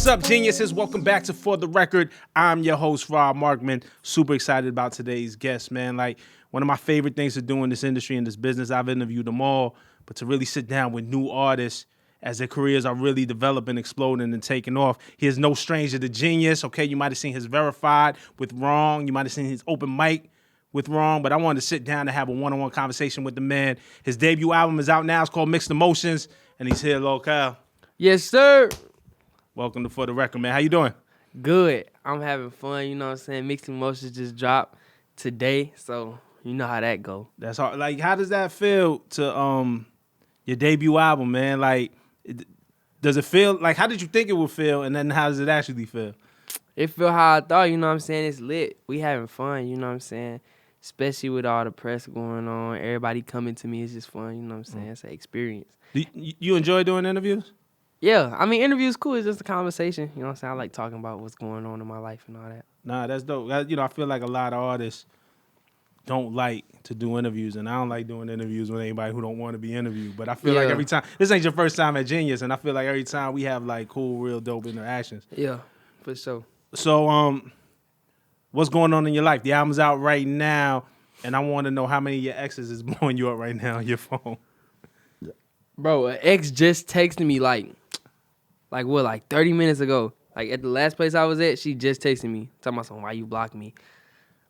What's up, geniuses? Welcome back to For the Record. I'm your host, Rob Markman. Super excited about today's guest, man. Like, one of my favorite things to do in this industry, in this business, I've interviewed them all, but to really sit down with new artists as their careers are really developing, exploding, and taking off. He is no stranger to genius, okay? You might have seen his Verified with Wrong. You might have seen his Open Mic with Wrong, but I wanted to sit down and have a one-on-one conversation with the man. His debut album is out now. It's called Mixed Emotions, and he's here, Luh Kel. Yes, sir. Welcome to For the Record, man. How you doing? Good. I'm having fun, you know what I'm saying? Mixed Emotions just dropped today, so you know how that go. That's hard. Like, how does that feel to your debut album, man? Like, does it feel like, how did you think it would feel, and then how does it actually feel? It feel how I thought, you know what I'm saying? It's lit. We having fun, you know what I'm saying? Especially with all the press going on, everybody coming to me, it's just fun, you know what I'm saying? It's an experience. Do you enjoy doing interviews? Yeah, I mean, interviews cool. It's just a conversation, you know what I'm saying? I like talking about what's going on in my life and all that. Nah, that's dope. I feel like a lot of artists don't like to do interviews, and I don't like doing interviews with anybody who don't want to be interviewed. But I feel like every time, this ain't your first time at Genius, and I feel like every time we have like cool, real dope interactions. Yeah, for sure. So, what's going on in your life? The album's out right now, and I want to know how many of your exes is blowing you up right now on your phone. Bro, an ex just texted me like 30 minutes ago. Like, at the last place I was at, she just texted me, talking about something, why you blocked me?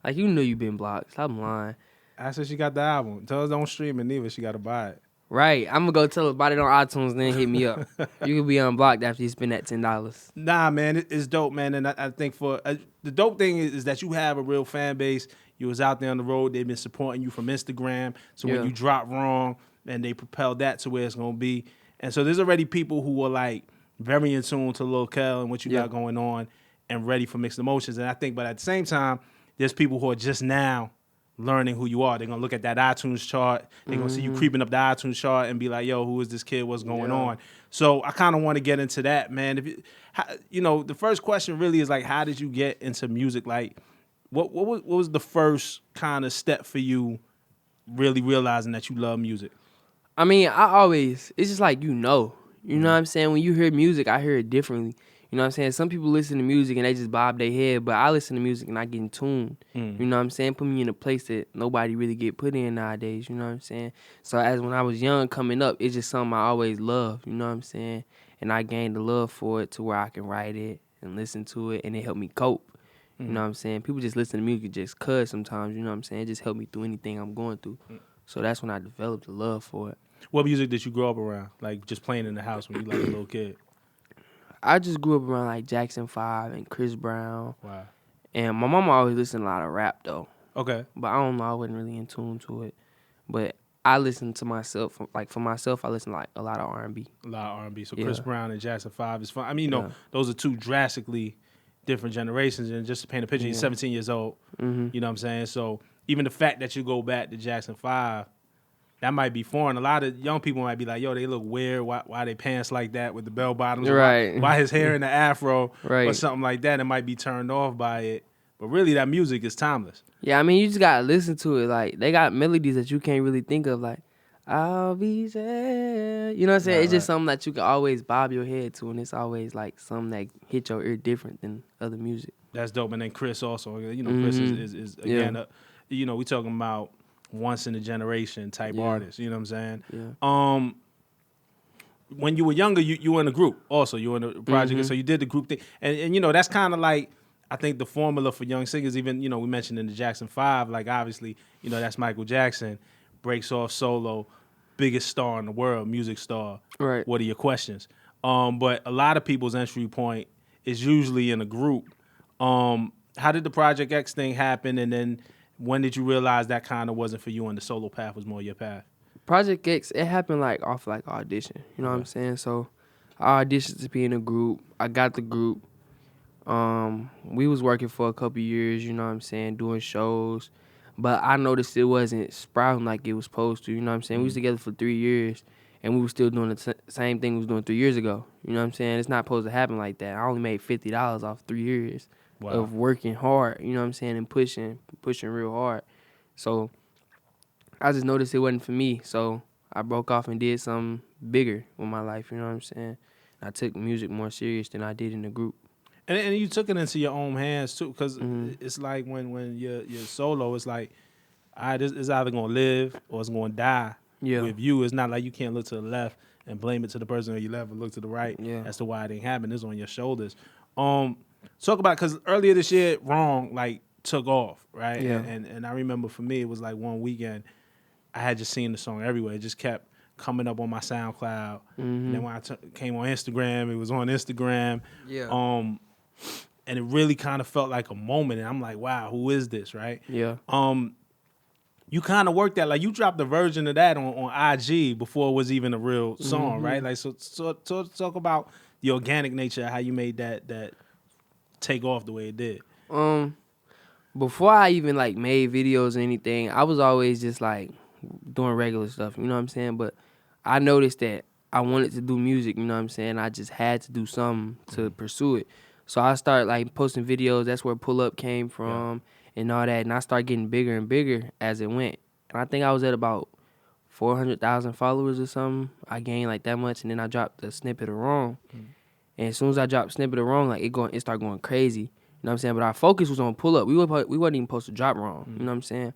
Like, you knew you been blocked. Stop lying. I said she got the album. Tell her don't stream it neither. She got to buy it. Right. I'm going to go tell her about it on iTunes, then hit me up. You can be unblocked after you spend that $10. Nah, man, it's dope, man. And I think the dope thing is that you have a real fan base. You was out there on the road. They've been supporting you from Instagram. So when you drop Wrong, and they propelled that to where it's going to be. And so there's already people who are like very in tune to Luh Kel and what you got going on and ready for Mixed Emotions. And I think, but at the same time, there's people who are just now learning who you are. They're going to look at that iTunes chart. They're going to see you creeping up the iTunes chart and be like, yo, who is this kid? What's going on? So I kind of want to get into that, man. The first question really is like, how did you get into music? Like, what was the first kind of step for you really realizing that you love music? I mean, it's just like, you know what I'm saying? When you hear music, I hear it differently. You know what I'm saying? Some people listen to music and they just bob their head, but I listen to music and I get in tune. You know what I'm saying? Put me in a place that nobody really get put in nowadays, you know what I'm saying? So as when I was young coming up, it's just something I always loved, you know what I'm saying? And I gained the love for it to where I can write it and listen to it, and it helped me cope. You know what I'm saying? People just listen to music just cuz sometimes, you know what I'm saying? It just helped me through anything I'm going through. So that's when I developed a love for it. What music did you grow up around? Like just playing in the house when you like a little kid? I just grew up around like Jackson 5 and Chris Brown. Wow. And my mama always listened to a lot of rap though. Okay. But I don't know, I wasn't really in tune to it. But I listened to myself, like for myself, I listen to like a lot of R&B. A lot of R&B. So Chris Brown and Jackson 5 is fun. I mean, those are two drastically different generations. And just to paint a picture, he's 17 years old. You know what I'm saying? So even the fact that you go back to Jackson 5, that might be foreign. A lot of young people might be like, yo, they look weird. Why they pants like that with the bell bottoms? Right. Why his hair in the afro? Right. Or something like that. It might be turned off by it. But really, that music is timeless. Yeah, I mean, you just got to listen to it. Like, they got melodies that you can't really think of. Like, I'll be there. You know what I'm saying? It's just something that you can always bob your head to. And it's always like something that hit your ear different than other music. That's dope. And then Chris also. You know, Chris is again, we talking about once in a generation type artist, you know what I'm saying? Yeah. When you were younger, you were in a group also. You were in a project, so you did the group thing. And that's kind of like, I think the formula for young singers, even, we mentioned in the Jackson 5, like obviously, that's Michael Jackson, breaks off solo, biggest star in the world, music star. Right. What are your questions? But a lot of people's entry point is usually in a group. How did the Project X thing happen? And then when did you realize that kind of wasn't for you and the solo path was more your path? Project X, it happened like off like audition. You know what I'm saying? So I auditioned to be in a group. I got the group. We was working for a couple years, you know what I'm saying, doing shows. But I noticed it wasn't sprouting like it was supposed to, you know what I'm saying? We was together for 3 years, and we was still doing the same thing we was doing 3 years ago. You know what I'm saying? It's not supposed to happen like that. I only made $50 off 3 years. Wow. Of working hard, you know what I'm saying, and pushing real hard. So I just noticed it wasn't for me. So I broke off and did something bigger with my life, you know what I'm saying? I took music more serious than I did in the group. And you took it into your own hands too, because it's like when you're solo, it's like, all right, it's either gonna live or it's gonna die. Yeah. With you, it's not like you can't look to the left and blame it to the person on your left, or look to the right as to why it didn't happen. It's on your shoulders. Talk about, because earlier this year, Wrong like took off, right? Yeah. And I remember for me, it was like one weekend, I had just seen the song everywhere. It just kept coming up on my SoundCloud. And then when I came on Instagram, it was on Instagram. Yeah. And it really kind of felt like a moment. And I'm like, wow, who is this, right? Yeah. You kind of worked that, like you dropped a version of that on IG before it was even a real song, right? Like, so talk about the organic nature of how you made that take off the way it did. Before I even like made videos or anything, I was always just like doing regular stuff, you know what I'm saying? But I noticed that I wanted to do music, you know what I'm saying? I just had to do something to pursue it. So I started like posting videos. That's where Pull Up came from and all that. And I started getting bigger and bigger as it went. And I think I was at about 400,000 followers or something. I gained like that much, and then I dropped the snippet of Wrong. And as soon as I dropped snippet of Wrong, like it started going crazy. You know what I'm saying? But our focus was on Pull Up. We wasn't even supposed to drop Wrong. You know what I'm saying?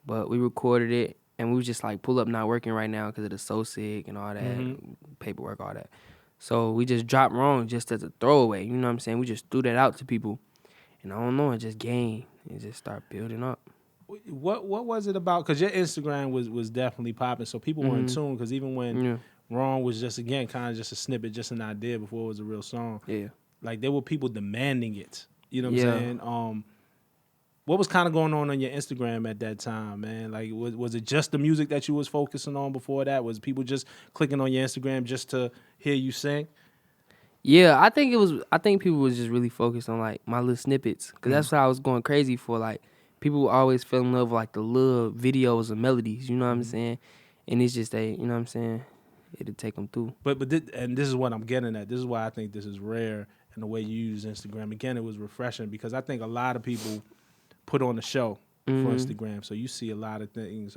But we recorded it, and we was just like, Pull Up not working right now because of the So Sick and all that, paperwork, all that. So we just dropped Wrong just as a throwaway. You know what I'm saying? We just threw that out to people. And I don't know, it just gained. It just started building up. What was it about? Because your Instagram was definitely popping, so people were in tune. Because even when Wrong was just, again, kind of just a snippet, just an idea before it was a real song. Yeah. Like, there were people demanding it. You know what I'm saying? What was kind of going on your Instagram at that time, man? Like, was it just the music that you was focusing on before that? Was people just clicking on your Instagram just to hear you sing? Yeah, I think people was just really focused on like my little snippets, because that's what I was going crazy for. Like, people always fell in love with like the little videos and melodies, you know what I'm saying? And it's just you know what I'm saying? It'll take them through. And this is what I'm getting at. This is why I think this is rare in the way you use Instagram. Again, it was refreshing because I think a lot of people put on the show for Instagram. So you see a lot of things.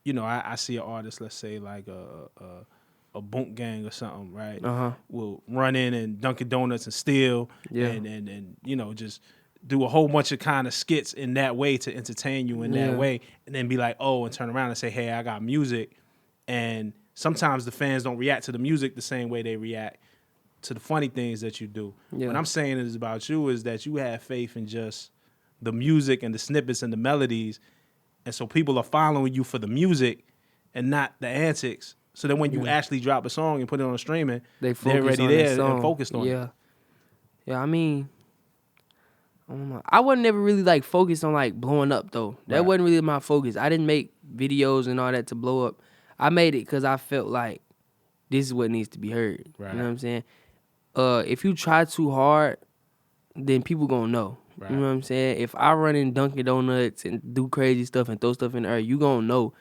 You know, I see an artist, let's say like a Boom Gang or something, right? Will run in and Dunkin' Donuts and steal, and you know, just do a whole bunch of kind of skits in that way to entertain you in that way, and then be like, oh, and turn around and say, hey, I got music. And sometimes the fans don't react to the music the same way they react to the funny things that you do. What I'm saying is about you is that you have faith in just the music and the snippets and the melodies, and so people are following you for the music and not the antics. So then when you actually drop a song and put it on streaming, they're already there and focused on it. Yeah, I mean, I don't know. I wasn't never really like focused on like blowing up though. That wasn't really my focus. I didn't make videos and all that to blow up. I made it because I felt like this is what needs to be heard. Right. You know what I'm saying? If you try too hard, then people gonna know. Right. You know what I'm saying? If I run in Dunkin' Donuts and do crazy stuff and throw stuff in the air, you gonna know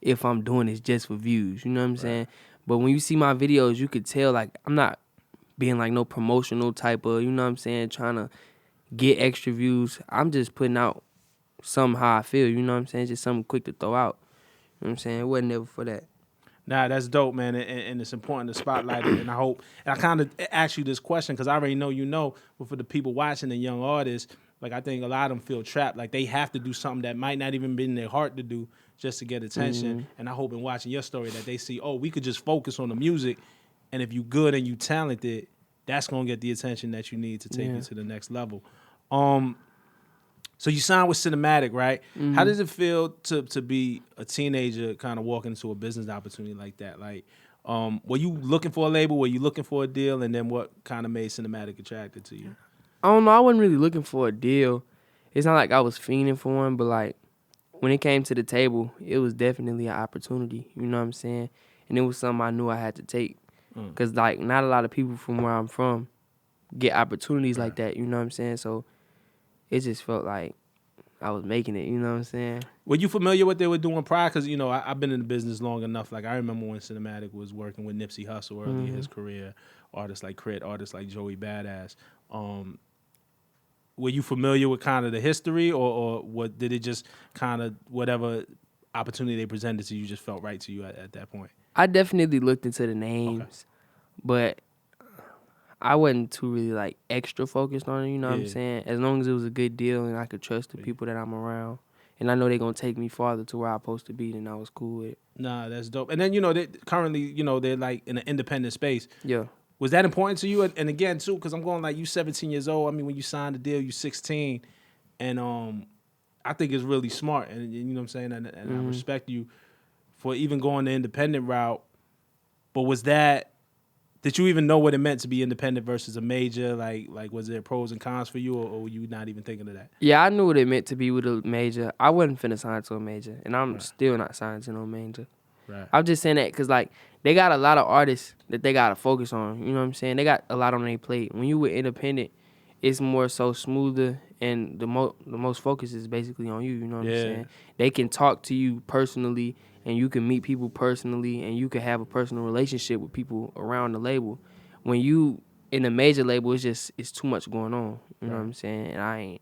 if I'm doing this just for views. You know what I'm saying? But when you see my videos, you could tell like I'm not being like no promotional type of, you know what I'm saying, trying to get extra views. I'm just putting out something how I feel, you know what I'm saying? Just something quick to throw out. You know what I'm saying? It wasn't ever for that. Nah, that's dope, man, and it's important to spotlight it. And I hope, and I kind of asked you this question because I already know you know, but for the people watching, the young artists, like I think a lot of them feel trapped, like they have to do something that might not even be in their heart to do just to get attention. And I hope in watching your story that they see, oh, we could just focus on the music, and if you good and you talented, that's gonna get the attention that you need to take you to the next level. So you signed with Cinematic, right? How does it feel to be a teenager kind of walking into a business opportunity like that? Like, were you looking for a label? Were you looking for a deal? And then what kind of made Cinematic attracted to you? I don't know. I wasn't really looking for a deal. It's not like I was fiending for one, but like when it came to the table, it was definitely an opportunity. You know what I'm saying? And it was something I knew I had to take. Because like not a lot of people from where I'm from get opportunities like that. You know what I'm saying? So it just felt like I was making it, you know what I'm saying? Were you familiar with what they were doing prior? Because, you know, I've been in the business long enough. Like, I remember when Cinematic was working with Nipsey Hussle early in his career, artists like Crit, artists like Joey Badass. Were you familiar with kind of the history, or what did it just kind of, whatever opportunity they presented to you just felt right to you at that point? I definitely looked into the names, but I wasn't too really like extra focused on it, you know what I'm Yeah. saying? As long as it was a good deal and I could trust the people that I'm around, and I know they're gonna take me farther to where I'm supposed to be, then I was cool with it. Nah, that's dope. And then, they currently, they're like in an independent space. Yeah. Was that important to you? And again, too, because I'm going like you 17 years old. I mean, when you signed the deal, you 16. And I think it's really smart. And you know what I'm saying? And I respect you for even going the independent route. But did you even know what it meant to be independent versus a major? Like was there pros and cons for you, or were you not even thinking of that? Yeah, I knew what it meant to be with a major. I wasn't finna sign to a major, and I'm still not signed to no major. Right. I'm just saying that because, like, they got a lot of artists that they got to focus on. You know what I'm saying? They got a lot on their plate. When you were independent, it's more so smoother, and the most focus is basically on you. You know what I'm saying? They can talk to you personally, and you can meet people personally, and you can have a personal relationship with people around the label. When you in a major label, it's too much going on. You know what I'm saying? And I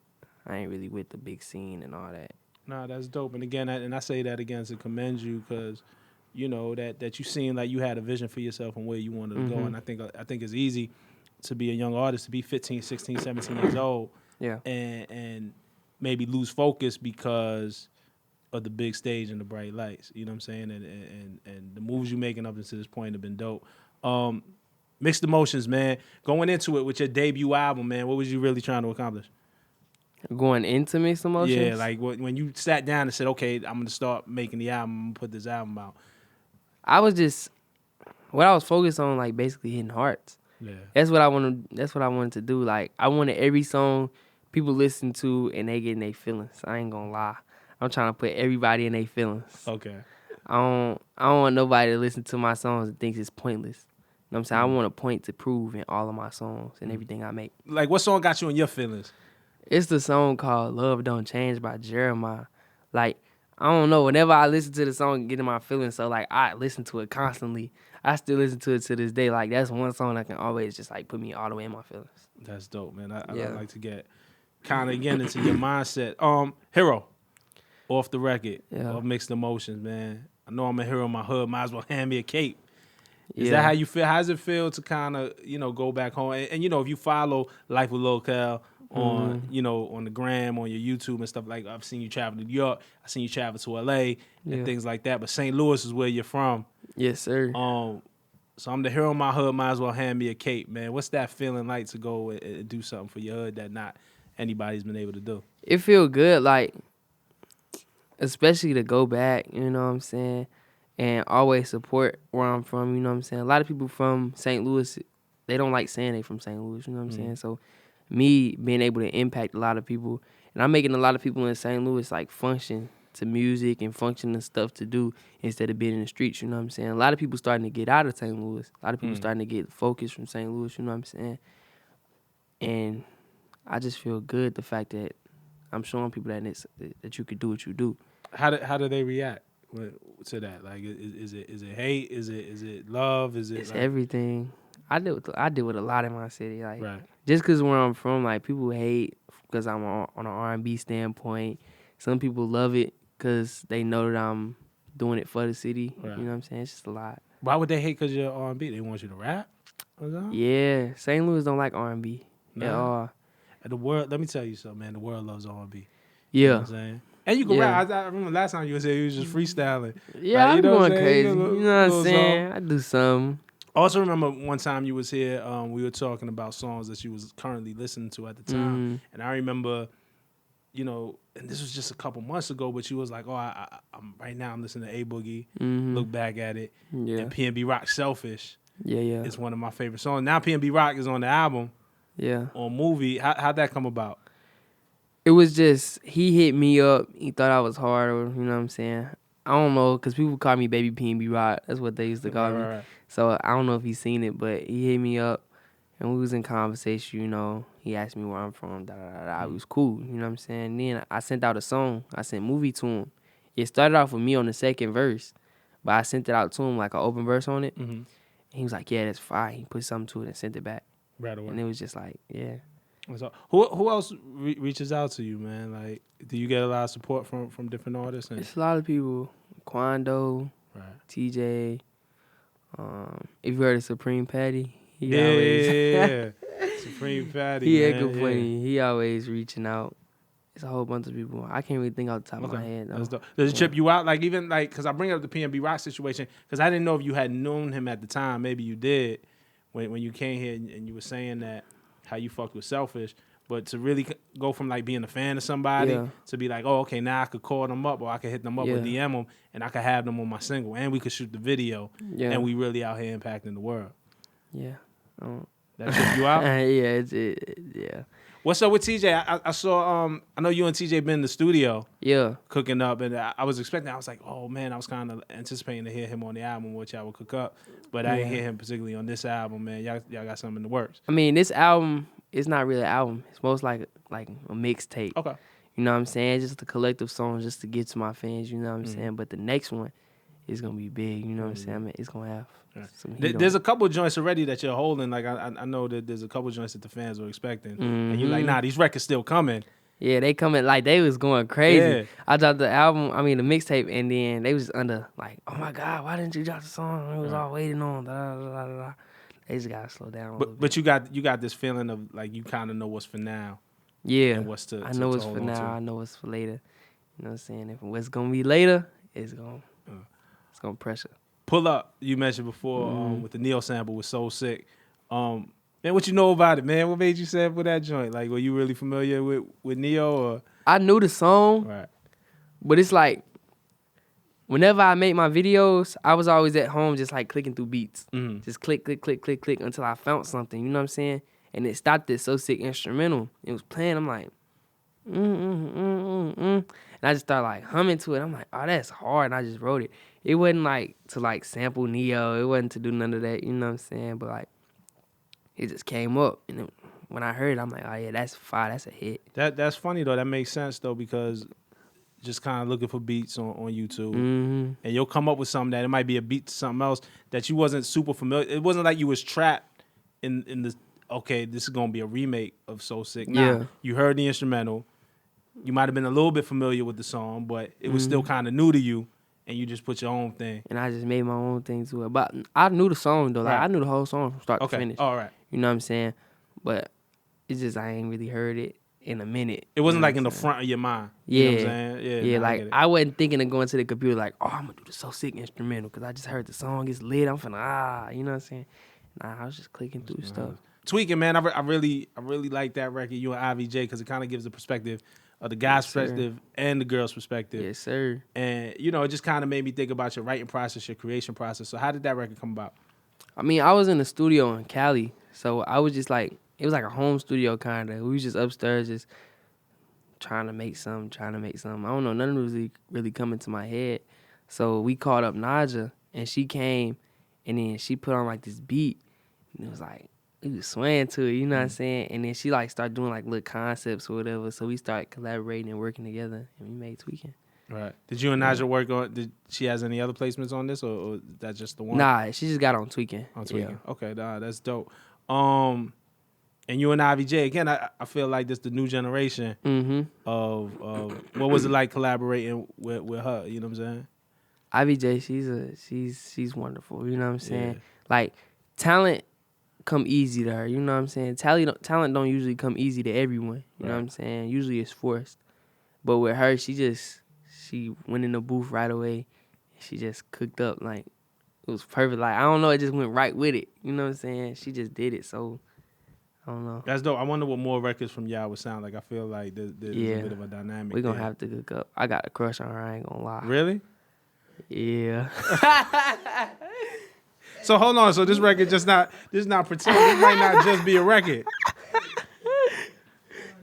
ain't really with the big scene and all that. Nah, that's dope. And again, I say that again to commend you because, that you seemed like you had a vision for yourself and where you wanted to go. And I think it's easy to be a young artist, to be 15, 16, 17 years old, and maybe lose focus because of the big stage and the bright lights. You know what I'm saying? And the moves you making up until this point have been dope. Mixed Emotions, man. Going into it with your debut album, man, what was you really trying to accomplish? Going into Mixed Emotions? Yeah, like when you sat down and said, okay, I'm going to start making the album, I'm going to put this album out. I was focused on, like, basically hitting hearts. Yeah. That's what I wanted to do. Like, I wanted every song people listen to and they get in their feelings. I ain't gonna lie. I'm trying to put everybody in their feelings. Okay. I don't want nobody to listen to my songs and thinks it's pointless. You know what I'm saying? I want a point to prove in all of my songs and everything I make. Like, what song got you in your feelings? It's the song called Love Don't Change by Jeremiah. Like, I don't know. Whenever I listen to the song and get in my feelings, so, like, I listen to it constantly. I still listen to it to this day. Like, that's one song that can always just, like, put me all the way in my feelings. That's dope, man. I like to get kind of, again, into your mindset. Hero, off the record, of Mixed Emotions, man. I know I'm a hero in my hood. Might as well hand me a cape. Is that how you feel? How does it feel to kind of, go back home? And if you follow Life with Luh Kel on, on the gram, on your YouTube and stuff, like, I've seen you travel to New York. I've seen you travel to LA and things like that. But St. Louis is where you're from. Yes, sir. So I'm the hero in my hood. Might as well hand me a cape, man. What's that feeling like to go and do something for your hood that not anybody's been able to do? It feel good, like, especially to go back, you know what I'm saying, and always support where I'm from, you know what I'm saying. A lot of people from St. Louis, they don't like saying they from St. Louis, you know what I'm saying. So me being able to impact a lot of people, and I'm making a lot of people in St. Louis, like, function to music and function and stuff to do instead of being in the streets, you know what I'm saying. A lot of people starting to get out of St. Louis. A lot of people starting to get focused from St. Louis, you know what I'm saying. And I just feel good, the fact that I'm showing people that you could do what you do. How do they react to that? Like, is it hate? Is it love? It's like, everything. I deal with a lot in my city. Like, right. Just because where I'm from, like, people hate because I'm on an R&B standpoint. Some people love it because they know that I'm doing it for the city. Right. You know what I'm saying? It's just a lot. Why would they hate because you're R&B? They want you to rap? Yeah. St. Louis don't like R&B at all. The world, let me tell you something, man. The world loves R&B. Yeah. You know what I'm saying? And you can rap. I remember last time you was here, you was just freestyling. Yeah, like, I'm going crazy. You know what I'm saying? I do something. I also remember one time you was here, we were talking about songs that you was currently listening to at the time. And I remember, and this was just a couple months ago, but you was like, oh, I'm right now I'm listening to A Boogie, Look Back at It, and P&B Rock Selfish. Yeah. It's one of my favorite songs. Now P&B Rock is on the album. Yeah. On movie. How'd that come about? It was just, he hit me up. He thought I was hard, or, you know what I'm saying? I don't know, because people call me Baby P&B Rock. That's what they used to call me. Right. So I don't know if he's seen it, but he hit me up, and we was in conversation, He asked me where I'm from, It was cool, you know what I'm saying? Then I sent out a song. I sent Movie to him. It started off with me on the second verse, but I sent it out to him, like an open verse on it. And he was like, yeah, that's fine. He put something to it and sent it back. Right away. And it was just like, yeah. So who else reaches out to you, man? Like, do you get a lot of support from different artists? It's a lot of people. Quando, TJ. If you heard of Supreme Patty, Yeah. Supreme Patty, he man. acting funny. He always reaching out. It's a whole bunch of people. I can't really think off the top of my head though. Does it trip you out? Like even like, cause I bring up the PNB Rock situation, cause I didn't know if you had known him at the time. Maybe you did when you came here and you were saying that how you fucked with Selfish. But to really go from like being a fan of somebody to be like, oh, okay, now I could call them up or I could hit them up or DM them and I could have them on my single and we could shoot the video and we really out here impacting the world. Yeah. That trip you out? Yeah. What's up with TJ? I saw I know you and TJ been in the studio cooking up and I was expecting, I was like, oh man, I was kind of anticipating to hear him on the album which I would cook up, but I didn't hear him particularly on this album, man. Y'all got something in the works. I mean, this album, it's not really an album. It's most like a mixtape. Okay. You know what I'm saying? Just a collective song just to get to my fans, you know what I'm saying? But the next one is going to be big, you know what I'm saying? I mean, it's going to have some heat There's a couple joints already that you're holding. Like, I know that there's a couple joints that the fans were expecting. And you're like, nah, these records still coming. Yeah, they coming, like, they was going crazy. Yeah. I dropped the mixtape, and then they was under, like, oh, my God, why didn't you drop the song? It was all waiting on, da-da-da-da-da. They just gotta slow down a little bit. But you got this feeling of like you kind of know what's for now. Yeah, and what's I know what's for now. I know what's for later. You know what I'm saying? If what's gonna be later, it's gonna pressure. Pull Up. You mentioned before with the Neo sample was so sick. Man, what you know about it, man? What made you sample that joint? Like, were you really familiar with Neo? Or I knew the song, right? But it's like, whenever I make my videos, I was always at home just like clicking through beats. Just click until I found something, you know what I'm saying? And it stopped at So Sick instrumental. It was playing, I'm like, And I just started like humming to it. I'm like, oh, that's hard. And I just wrote it. It wasn't like to like sample Neo. It wasn't to do none of that, you know what I'm saying? But like, it just came up. And when I heard it, I'm like, oh yeah, that's fire. That's a hit. That's funny though. That makes sense though, because just kind of looking for beats on YouTube, and you'll come up with something that it might be a beat to something else that you wasn't super familiar. It wasn't like you was trapped in the, okay, this is gonna be a remake of So Sick. Nah, you heard the instrumental. You might have been a little bit familiar with the song, but it was still kind of new to you, and you just put your own thing. And I just made my own thing to it. But I knew the song though. Like I knew the whole song from start to finish. All right. You know what I'm saying? But it's just I ain't really heard it in a minute. It wasn't like in the front of your mind. You know what I'm saying? Yeah, like I wasn't thinking of going to the computer like, oh, I'm gonna do the So Sick instrumental because I just heard the song is lit. I'm finna you know what I'm saying? Nah, I was just clicking through stuff. Tweaking, man. I really like that record, you and IVJ, because it kind of gives the perspective of the guy's perspective and the girl's perspective. Yes, sir. And you know, it just kind of made me think about your writing process, your creation process. So how did that record come about? I mean, I was in the studio in Cali, so I was just like, it was like a home studio kind of. We was just upstairs, just trying to make something. I don't know, nothing was really coming to my head. So we called up Naja, and she came, and then she put on like this beat, and it was like, we was swaying to it, you know what I'm saying? And then she like started doing like little concepts or whatever. So we started collaborating and working together, and we made Tweaking. Right. Did you and Naja work on? Did she has any other placements on this, or that's just the one? Nah, she just got on Tweaking. On Tweaking. Yeah. Okay, that's dope. And you and IVJ, again, I feel like this the new generation of what was it like collaborating with her? You know what I'm saying? IVJ, she's wonderful. You know what I'm saying? Yeah. Like talent come easy to her. You know what I'm saying? Talent don't usually come easy to everyone. You know what I'm saying? Usually it's forced. But with her, she went in the booth right away. She just cooked up like it was perfect. Like I don't know, it just went right with it. You know what I'm saying? She just did it. So I don't know. That's dope. I wonder what more records from y'all would sound like. I feel like there's a bit of a dynamic. We're going to have to cook up. I got a crush on her, I ain't going to lie. Really? Yeah. So hold on. So this record this not pretend. This might not just be a record.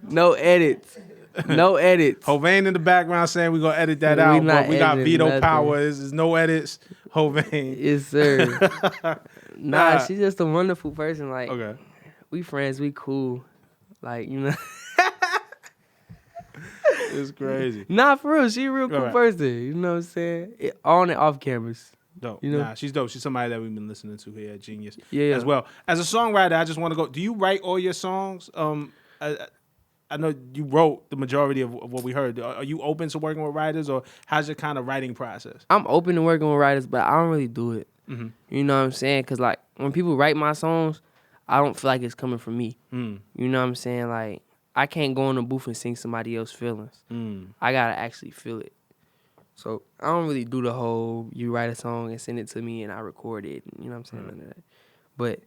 No edits. Hovain in the background saying we're going to edit that out. But we got veto nothing. power. There's no edits. Hovain. Yes, sir. Nah, she's just a wonderful person. Like, okay. We friends, we cool. Like, you know. It's crazy. Nah, for real. She a real cool person. You know what I'm saying? On and off cameras. Dope. You know? Nah, she's dope. She's somebody that we've been listening to here at Genius as well. As a songwriter, I just want to go, do you write all your songs? I know you wrote the majority of what we heard. Are you open to working with writers, or how's your kind of writing process? I'm open to working with writers, but I don't really do it. You know what I'm saying? Because, like, when people write my songs, I don't feel like it's coming from me. Mm. You know what I'm saying? Like, I can't go in the booth and sing somebody else's feelings. I gotta actually feel it. So I don't really do the whole you write a song and send it to me and I record it. You know what I'm saying? None of that. But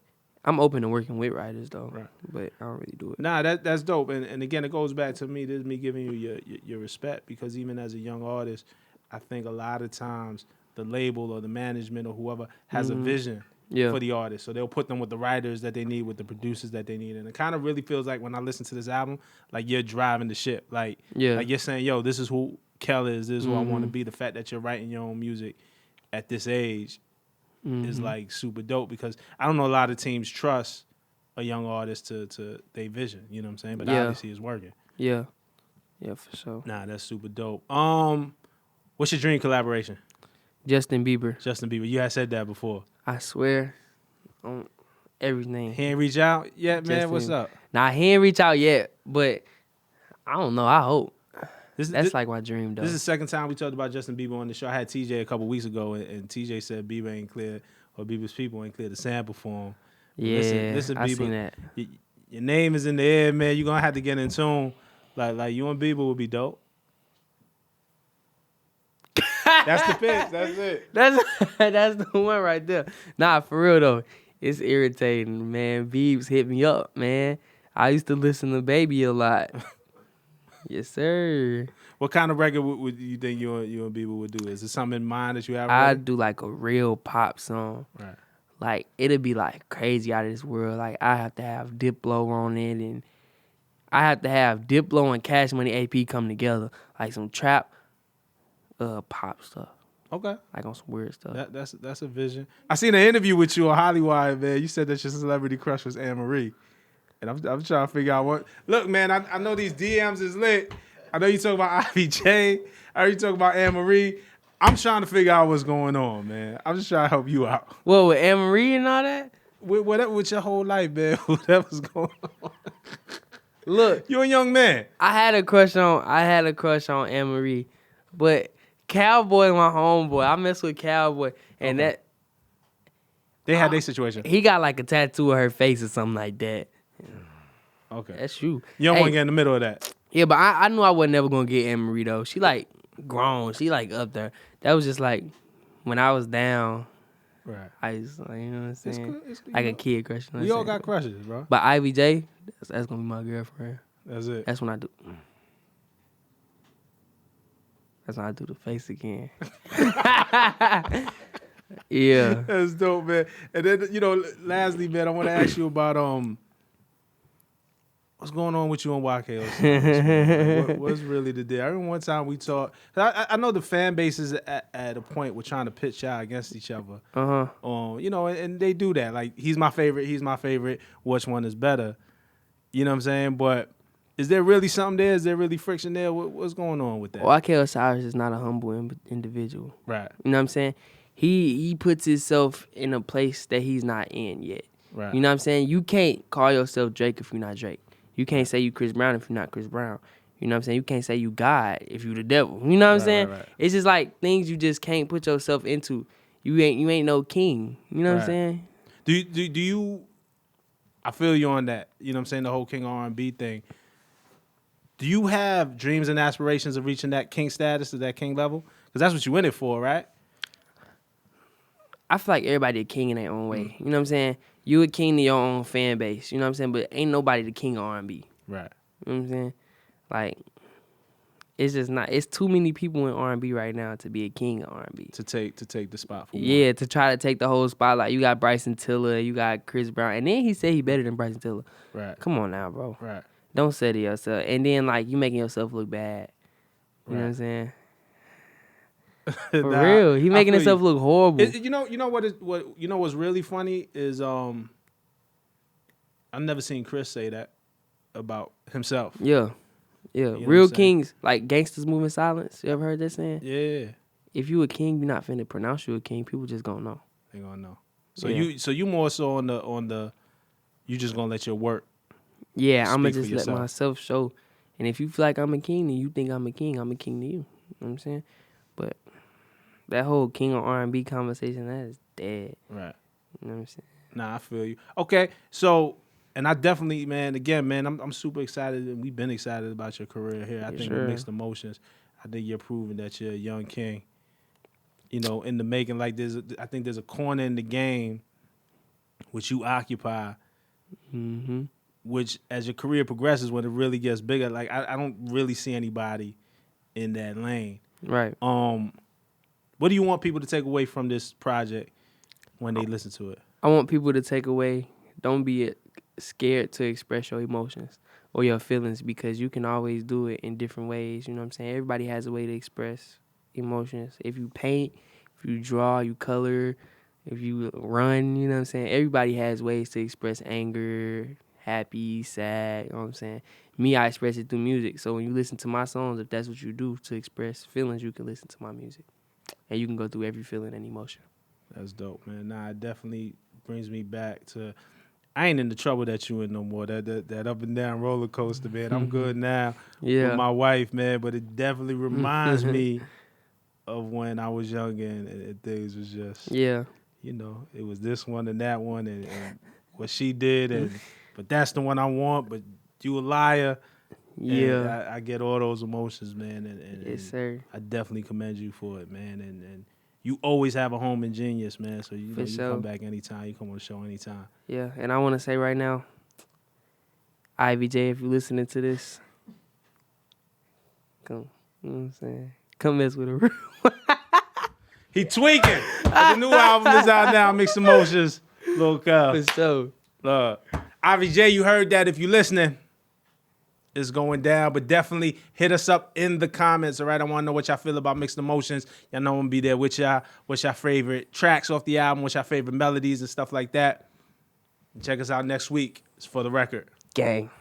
I'm open to working with writers though. Right. But I don't really do it. Nah, that's dope. And again, it goes back to me. This is me giving you your respect, because even as a young artist, I think a lot of times the label or the management or whoever has a vision for the artist. So they'll put them with the writers that they need, with the producers that they need. And it kind of really feels like when I listen to this album, like you're driving the ship. Like you're saying, yo, this is who Kel is. This is who I want to be. The fact that you're writing your own music at this age is like super dope, because I don't know a lot of teams trust a young artist to their vision. You know what I'm saying? But obviously it's working. Yeah, for sure. Nah, that's super dope. What's your dream collaboration? Justin Bieber. Justin Bieber. You had said that before. I swear on everything. He ain't reach out yet, man? What's up? Nah, he ain't reach out yet, but I don't know. I hope. That's like my dream, though. This is the second time we talked about Justin Bieber on the show. I had TJ a couple weeks ago, and TJ said Bieber ain't clear, or Bieber's people ain't clear the sample for him. Yeah, listen, I Bieber, seen that. Your name is in the air, man. You're going to have to get in tune. Like you and Bieber would be dope. That's the pitch. That's it. That's the one right there. Nah, for real, though. It's irritating, man. Biebs hit me up, man. I used to listen to Baby a lot. Yes, sir. What kind of record would you think you and Bieber would do? Is there something in mind that you have? I'd do like a real pop song. Right. Like, it'd be like crazy out of this world. Like, I have to have Diplo on it, and I have to have Diplo and Cash Money AP come together. Like some trap pop stuff. Okay. Like on some weird stuff. That's a vision. I seen an interview with you on Hollywood, man. You said that your celebrity crush was Anne Marie. And I'm trying to figure out what. Look, man, I know these DMs is lit. I know you talk about Ivy J. I heard you talk about Anne Marie. I'm trying to figure out what's going on, man. I'm just trying to help you out. Well, with Anne Marie and all that? With your whole life, man. Whatever's going on. Look. You're a young man. I had a crush on Anne Marie. But Cowboy, my homeboy, I mess with Cowboy. And that. They had their situation. He got like a tattoo of her face or something like that. Okay. That's you. You don't want to get in the middle of that. Yeah, but I knew I was never going to get Anne Marie, though. She, like, grown. She, like, up there. That was just, like, when I was down. Right. I just, like, you know what I'm saying? It's good, like a kid crush. You know we all got crushes, bro. But Ivy J, that's going to be my girlfriend. That's it. That's when I do. That's when I do the face again. Yeah. That's dope, man. And then, lastly, man, I want to ask you about what's going on with you and YK Osiris? What's really the deal? I remember one time we talked. I know the fan base is at a point we're trying to pitch out against each other. And they do that. Like, he's my favorite. Which one is better? You know what I'm saying? But is there really something there? Is there really friction there? What's going on with that? YK Osiris is not a humble individual. Right. You know what I'm saying? He puts himself in a place that he's not in yet. Right. You know what I'm saying? You can't call yourself Drake if you're not Drake. You can't say you Chris Brown if you're not Chris Brown. You know what I'm saying? You can't say you God if you the devil. You know what I'm saying? Right. It's just like things you just can't put yourself into. You ain't no king. You know what I'm saying? Do you? I feel you on that. You know what I'm saying? The whole king R&B thing. Do you have dreams and aspirations of reaching that king status, to that king level? Because that's what you in it for, right? I feel like everybody a king in their own way. You know what I'm saying? You a king to your own fan base. You know what I'm saying? But ain't nobody the king of R&B. Right. You know what I'm saying? Like, it's just not. It's too many people in R&B right now to be a king of R&B. To take the spot for one. Yeah, to try to take the whole spotlight. You got Bryson Tiller, you got Chris Brown, and then he said he better than Bryson Tiller. Right. Come on now, bro. Right. Don't say to yourself. And then, like, you making yourself look bad. You know what I'm saying? For real, he making himself look horrible. What's really funny is I've never seen Chris say that about himself. Yeah. Real kings, like gangsters moving silence. You ever heard that saying? Yeah. If you a king, you're not finna pronounce you a king. People just gonna know. They gonna know. So you more so on the you just gonna let your work. Yeah, I'm gonna just let myself show. And if you feel like I'm a king, then you think I'm a king to you. You know what I'm saying? But that whole king of R&B conversation, that is dead. Right. You know what I'm saying? Nah, I feel you. Okay, so, and I definitely, man, again, man, I'm super excited, and we've been excited about your career here. I think with Mixed Emotions, I think you're proving that you're a young king. You know, in the making, like I think there's a corner in the game which you occupy, which as your career progresses, when it really gets bigger, like I don't really see anybody in that lane. Right. What do you want people to take away from this project when they listen to it? I want people to take away, don't be scared to express your emotions or your feelings, because you can always do it in different ways. You know what I'm saying? Everybody has a way to express emotions. If you paint, if you draw, you color, if you run, you know what I'm saying? Everybody has ways to express anger, happy, sad, you know what I'm saying? Me, I express it through music. So when you listen to my songs, if that's what you do to express feelings, you can listen to my music. And you can go through every feeling and emotion. That's dope, man. Nah, it definitely brings me back to, I ain't in the trouble that you in no more. That up and down roller coaster, man. I'm good now with my wife, man. But it definitely reminds me of when I was young and things was just, you know, it was this one and that one and what she did. But that's the one I want, but you a liar. Yeah. I get all those emotions, man. And yes, sir. I definitely commend you for it, man. And you always have a home in Genius, man. So you come back anytime. You come on the show anytime. Yeah, and I want to say right now, Ivy J, if you're listening to this, come, you know what I'm saying? Come mess with a real He tweaking. The new album is out now, Mixed Emotions, Luh Kel. For sure. Ivy J, you heard that. If you're listening, it's going down, but definitely hit us up in the comments, all right? I want to know what y'all feel about Mixed Emotions. Y'all know I'm going to be there with y'all. What's your favorite tracks off the album? What's your favorite melodies and stuff like that? And check us out next week. It's For the Record. Gang.